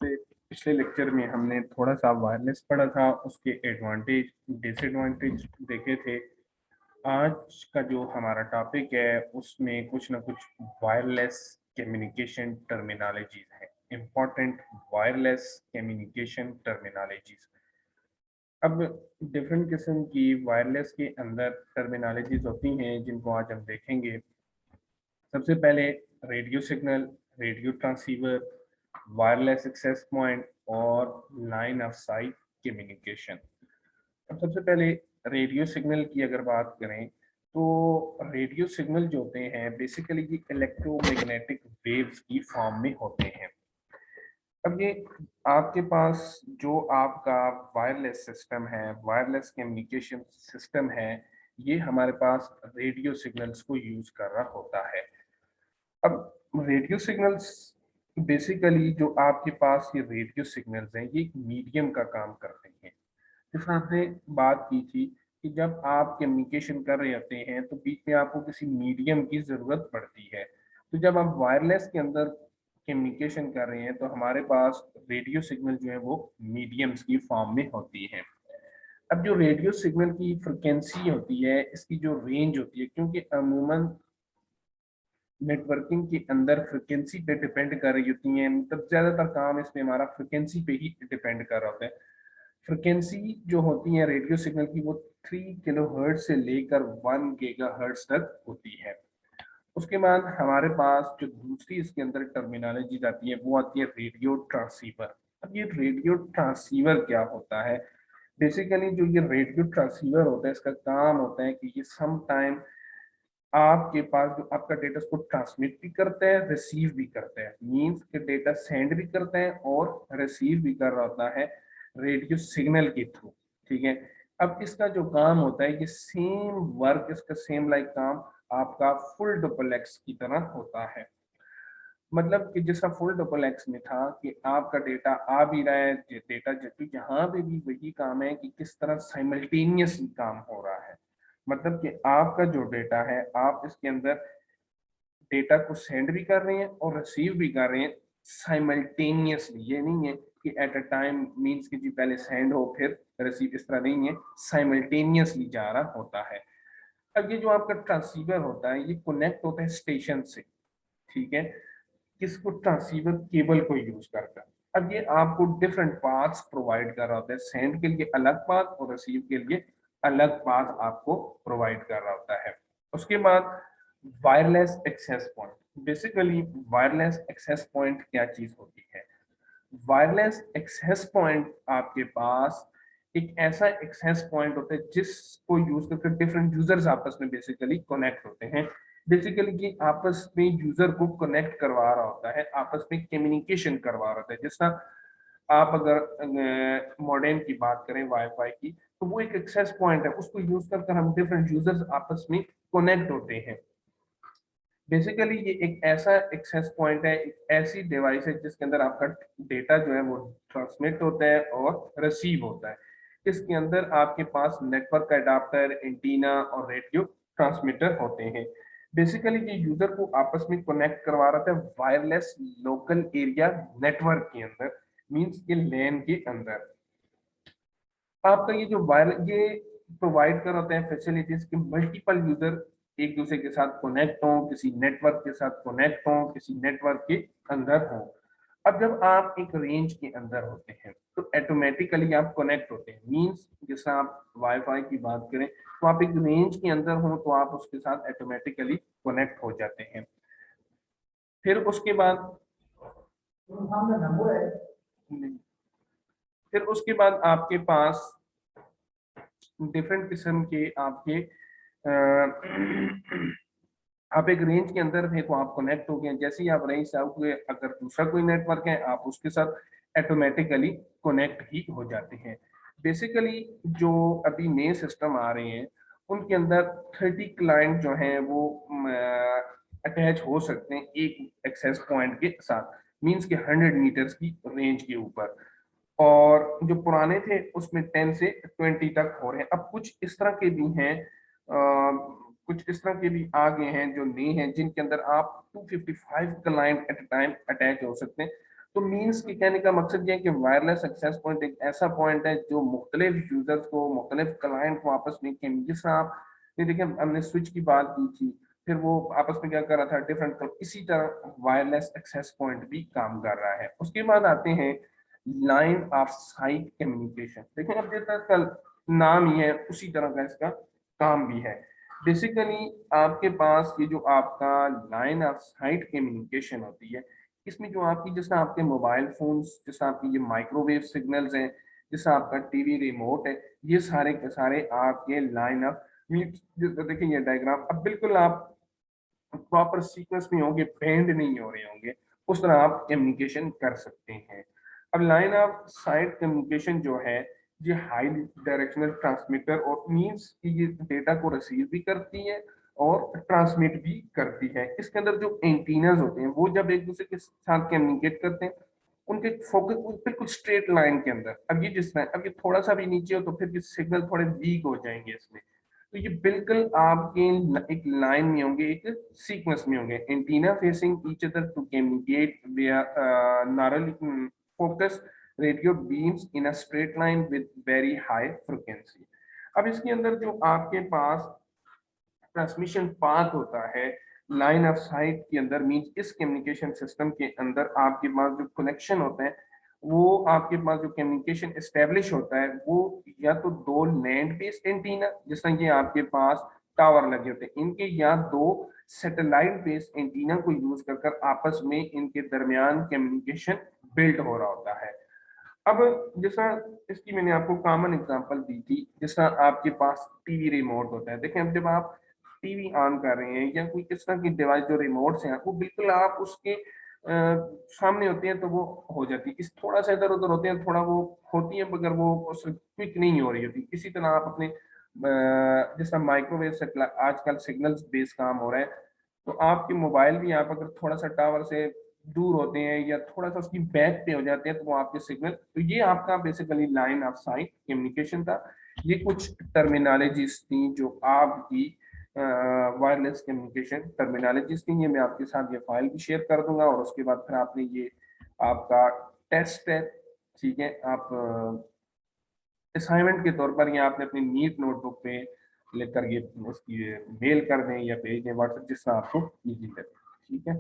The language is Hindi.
इससे पिछले लेक्चर में हमने थोड़ा सा वायरलेस पढ़ा था, उसके एडवांटेज डिसएडवांटेज देखे थे। आज का जो हमारा टॉपिक है उसमें कुछ ना कुछ वायरलेस कम्युनिकेशन टर्मिनोलॉजीज है, इंपॉर्टेंट वायरलेस कम्युनिकेशन टर्मिनोलॉजीज। अब डिफरेंट किस्म की वायरलेस के अंदर टर्मिनोलॉजीज होती हैं जिनको आज हम देखेंगे। सबसे पहले radio signal, radio transceiver, wireless access point और लाइन ऑफ साइट कम्युनिकेशन। अब सबसे पहले रेडियो सिग्नल की अगर बात करें तो रेडियो सिग्नल जो होते हैं बेसिकली ये इलेक्ट्रोमैग्नेटिक वेव्स की फॉर्म में होते हैं। अब ये आपके पास जो आपका वायरलेस सिस्टम है, वायरलेस कम्युनिकेशन सिस्टम है, ये हमारे पास रेडियो सिग्नल्स को यूज कर रहा होता है। अब रेडियो सिग्नल्स बेसिकली जो आपके पास ये रेडियो सिग्नल्स हैं ये एक मीडियम का काम करते हैं। जैसा आपने बात की थी कि जब आप कम्युनिकेशन कर रहे होते हैं तो बीच में आपको किसी मीडियम की जरूरत पड़ती है। तो जब आप वायरलेस के अंदर कम्युनिकेशन कर रहे हैं तो हमारे पास रेडियो सिग्नल जो है वो मीडियम्स की फॉर्म में होती है। अब जो रेडियो सिग्नल की फ्रिक्वेंसी होती है, इसकी जो रेंज होती है, क्योंकि अमूमन नेटवर्किंग के अंदर फ्रिक्वेंसी पे डिपेंड कर रही होती है, मतलब ज्यादातर काम इसमें हमारा फ्रिक्वेंसी पे ही डिपेंड कर रहा होता है। फ्रिक्वेंसी जो होती है रेडियो सिग्नल की वो 3 किलोहर्ट्ज से लेकर 1 गीगाहर्ट्ज तक होती है। उसके बाद हमारे पास जो दूसरी इसके अंदर टर्मिनोलॉजी आती है वो आती है रेडियो ट्रांसीवर। अब ये रेडियो ट्रांसीवर क्या होता है? बेसिकली जो ये रेडियो ट्रांसीवर होता है इसका काम होता है कि ये सम टाइम आपके पास जो आपका डेटा उसको ट्रांसमिट भी करते हैं, रिसीव भी करते हैं। मींस के डेटा सेंड भी करते हैं और रिसीव भी कर रहा होता है रेडियो सिग्नल के थ्रू। ठीक है। अब इसका जो काम होता है ये सेम वर्क, इसका सेम लाइक काम आपका फुल डुप्लेक्स की तरह होता है। मतलब कि जैसा फुल डुप्लेक्स में था कि आपका डेटा आ भी रहा है, डेटा जहाँ पे भी वही काम है कि किस तरह साइमल्टेनियसली काम हो रहा है। मतलब कि आपका जो डेटा है आप इसके अंदर डेटा को सेंड भी कर रहे हैं और रिसीव भी कर रहे हैं साइमल्टेनियसली। ये नहीं है कि एट अ टाइम मींस कि जी पहले सेंड हो फिर रिसीव, इस तरह नहीं है, साइमल्टेनियसली जा रहा होता है। अब ये जो आपका ट्रांसीवर होता है ये कनेक्ट होता है स्टेशन से। ठीक है। किसको? ट्रांसीवर केबल को यूज करकर। अब ये आपको डिफरेंट पाथ्स प्रोवाइड कर रहा होता है, सेंड के लिए अलग पाथ और रिसीव के लिए अलग पाथ आपको प्रोवाइड कर रहा होता है। उसके बाद wireless access point. Basically wireless access point क्या चीज होती है? वायरलेस एक्सेस पॉइंट आपके पास एक ऐसा एक्सेस पॉइंट होता है जिसको यूज करके डिफरेंट यूजर्स आपस में बेसिकली कनेक्ट होते हैं। बेसिकली ये आपस में यूजर को कनेक्ट करवा रहा होता है, आपस में कम्युनिकेशन करवा रहा होता है। जैसा आप अगर मॉडेम की बात करें, वाईफाई की, तो वो एक एक्सेस पॉइंट है, उसको यूज कर हम डिफरेंट यूजर्स आपस में कनेक्ट होते हैं। बेसिकली ये एक ऐसा एक्सेस पॉइंट है, एक ऐसी डिवाइस है जिसके अंदर आपका डेटा जो है वो ट्रांसमिट होता है और रिसीव होता है। इसके अंदर आपके पास नेटवर्क अडाप्टर, एंटीना और रेडियो ट्रांसमीटर होते हैं। बेसिकली ये यूजर को आपस में कनेक्ट करवा रहा था वायरलेस लोकल एरिया नेटवर्क के अंदर, मींस के लैन के अंदर। आपका ये जो वायर ये प्रोवाइड कर होते हैं फैसिलिटीज कि मल्टीपल यूजर एक दूसरे के साथ कनेक्ट हों, किसी नेटवर्क के साथ कनेक्ट हों, किसी नेटवर्क के अंदर हों। अब जब आप एक रेंज के अंदर होते हैं तो ऑटोमेटिकली आप कनेक्ट होते हैं। मींस जैसा आप वाईफाई की बात करें तो आप एक रेंज के अंदर हो तो आप उसके साथ ऑटोमेटिकली कनेक्ट हो जाते हैं। फिर उसके बाद फिर उसके बाद आपके पास डिफरेंट किस्म के आपके आप एक रेंज के अंदर थे तो आप कनेक्ट हो गए। जैसे ही आप रेंज से आउट हुए, अगर दूसरा कोई नेटवर्क है आप उसके साथ ऑटोमेटिकली कनेक्ट ही हो जाते हैं। बेसिकली जो अभी नए सिस्टम आ रहे हैं उनके अंदर 30 क्लाइंट जो हैं वो अटैच हो सकते हैं एक एक्सेस पॉइंट के साथ, मींस के 100 मीटर्स की रेंज के ऊपर। और जो पुराने थे उसमें 10 से 20 तक हो रहे हैं। अब कुछ इस तरह के भी हैं, कुछ इस तरह के भी आ गए हैं जो नए हैं जिनके अंदर आप 255 क्लाइंट एट टाइम अटैच हो सकते हैं। तो मीन्स की कहने का मकसद ये है कि वायरलेस एक्सेस पॉइंट एक ऐसा पॉइंट है जो मुख्तलिफ यूजर्स को, मुख्तलिफ क्लाइंट को आपस में, जिस तरह आप ये देखिए हमने स्विच की बात की थी, फिर वो आपस में क्या कर रहा था डिफरेंट, तो इसी तरह वायरलेस एक्सेस पॉइंट भी काम कर रहा है। उसके बाद आते हैं लाइन ऑफ साइट कम्युनिकेशन। देखिए अब जैसा कल नाम ही है उसी तरह का इसका काम भी है। बेसिकली आपके पास ये जो आपका लाइन ऑफ साइट कम्युनिकेशन होती है, इसमें जो आपकी, जैसे आपके मोबाइल फोन्स, जैसे आपकी ये माइक्रोवेव सिग्नल्स हैं, जैसे आपका टीवी रिमोट है, ये सारे के सारे आपके लाइन ऑफ, देखिए ये डायग्राम अब बिल्कुल आप प्रॉपर सीक्वेंस में होंगे, बेंड नहीं हो रहे होंगे, उस तरह आप कम्युनिकेशन कर सकते हैं। अब लाइन ऑफ साइट कम्युनिकेशन जो है, ये हाई डायरेक्शनल ट्रांसमीटर और मीन्स कि ये डेटा को रिसीव भी करती है और ट्रांसमिट भी करती है। इसके अंदर जो एंटीनास होते हैं वो जब एक दूसरे के साथ कम्युनिकेट करते हैं, उनके फोकस बिल्कुल स्ट्रेट लाइन के अंदर, अब ये जिस तरह अब ये थोड़ा सा भी नीचे हो तो फिर ये सिग्नल थोड़े वीक हो जाएंगे इसमें। तो ये बिल्कुल आपके एक लाइन में होंगे, एक सीक्वेंस में होंगे, antenna facing each other to communicate via narrow focus radio beams in a straight line with very high frequency. अब इसके अंदर जो आपके पास ट्रांसमिशन पाथ होता है लाइन ऑफ साइट के अंदर, मींस इस कम्युनिकेशन सिस्टम के अंदर आपके पास जो कनेक्शन होता है, वो आपके पास जो कम्युनिकेशन एस्टेब्लिश होता है, वो या तो दो लैंड बेस्ड एंटीना, जिस तरह के आपके पास टावर लगे होते हैं इनके, या दो सैटेलाइट बेस्ड एंटीना को यूज कर कर आपस में इनके दरमियान कम्युनिकेशन बिल्ड हो रहा होता है। अब जैसा इसकी मैंने आपको कॉमन एग्जांपल दी थी, जैसा आपके पास टीवी रिमोट होता है। देखें अब जब आप टीवी ऑन कर रहे हैं या कोई किस तरह की डिवाइस जो रिमोट्स हैं वो बिल्कुल आप उसके सामने होते हैं तो वो हो जाती है, इस थोड़ा सा इधर उधर होते हैं, थोड़ा वो होती है मगर वो क्विक नहीं हो रही होती। इसी तरह आप अपने जैसा माइक्रोवेव से आजकल सिग्नल्स बेस्ड काम हो रहा है, तो आपके मोबाइल भी आप अगर थोड़ा सा टावर से दूर होते हैं या थोड़ा सा उसकी बैक पे हो जाते हैं तो वो आपके सिग्नल, तो ये आपका basically line of sight communication था। ये कुछ टर्मिनोलॉजीज थी जो आपकी वायरलेस कम्युनिकेशन टर्मिनोलॉजीज थी। ये मैं आपके साथ ये फाइल भी शेयर कर दूंगा और उसके बाद फिर आपने ये आपका टेस्ट है, ठीक है, आप असाइनमेंट के तौर पर या आपने अपनी नीट नोटबुक पे लेकर ये उसकी मेल कर दें या भेज दें व्हाट्सएप, जिससे आपको इजी लगे। ठीक है।